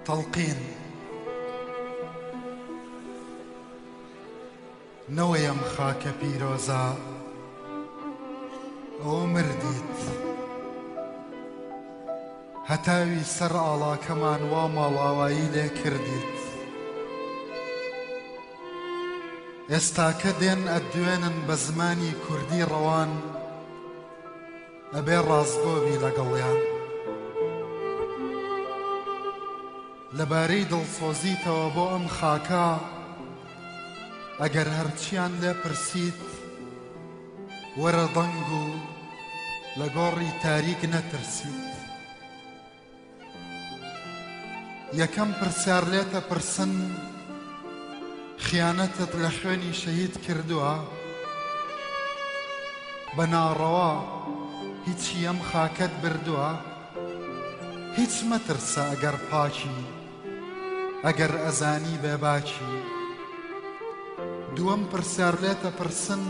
تەڵقین نەوەی ئەم خاکە پیرۆزە ئەوە مردیت هەتاوی سەر ئاڵاکەمان وا ماڵاوایی لێ کردیت ئێستاکە دێن ئەدوێنن بە زمانی کوردی ڕەوان ئەبێ ڕازگۆبی لەگەڵیان لەبارەی دڵسۆزیتەوە بۆ ئەم خاکە ئەگەر هەرچیان لێ پرسیت وەرە دەنگ و لە گۆڕی تاریک نەترسیت یەکەم پرسیار لێتە پرسن خیانەتت لە خوێنی شەهید کردووە بە ناڕەوا هیچی ئەم خاکەت بردووە هیچ مەترسە ئەگەر پاچی ئەگەر ئەزانی بێباچی دووەم پرسیار لێتە پرسن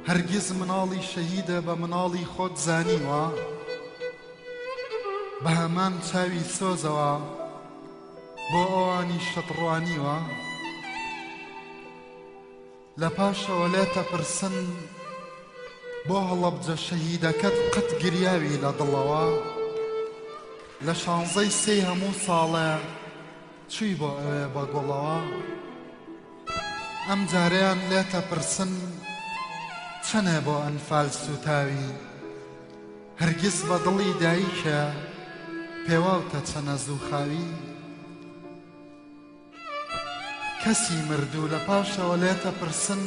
هەرگیز مناڵی شەهیدە بە مناڵی خۆت زانیوە بە هەمان چاوی سۆزەوە بۆ ئەوانی شەتڕوانیوە لە پاشەوە لێتە پرسن بۆ هەڵەبجە شەهیدەکەت قەت گریاوی لە دڵەوە لە 16 هەموو ساڵێ چووی بۆ ئەوێ بە گوڵەوە ئەم جارەیان لێتە پرسن چەنێ بۆ ئەنفال سوتاوی هەرگیز بە دڵی دایکە پێواوتە چەنە زووخاوی کەسی مردوو لە پاشەوە لێتە پرسن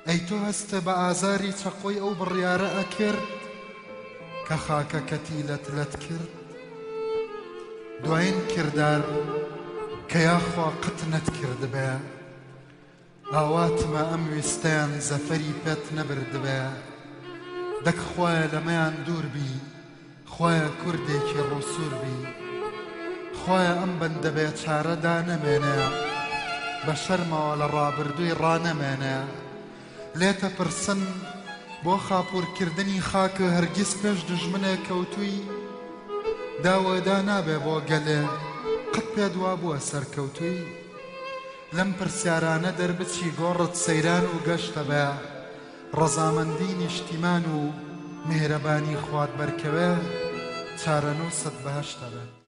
ئەی تۆ هەستە بە ئازاری چەقۆی ئەو بڕیارە ئەکرد کە خاکەکەتی لەت کرد دوایین کردار کە یاخوا قەت نەتکرد بێ ئاواتمە ئەم ویستەیان زەفەری پێت نەبرد بێ دەک خوایە لەمەیان دوور بی خوایە کوردێکی ڕووسور بی خوایە ئەم بەندە بێچارەدا نەمێنێ بە شەرمەوە لە ڕابردووی ڕانەمێنێ لێتە پرسن بۆ خاپوورکردنی خاکە هەرگیز پێش دژمنێ کەوتووی داوەدا نابێ بۆ گەلێ قەت پێدوا بووە سەرکەوتووی لەم پرسیارانە دەربچی گۆڕت سەیران و گەشتە بێ ڕەزامەندی نیشتیمان و میهرەبانی خوات بەرکەوێ چارەنووست بەهەشتە بێ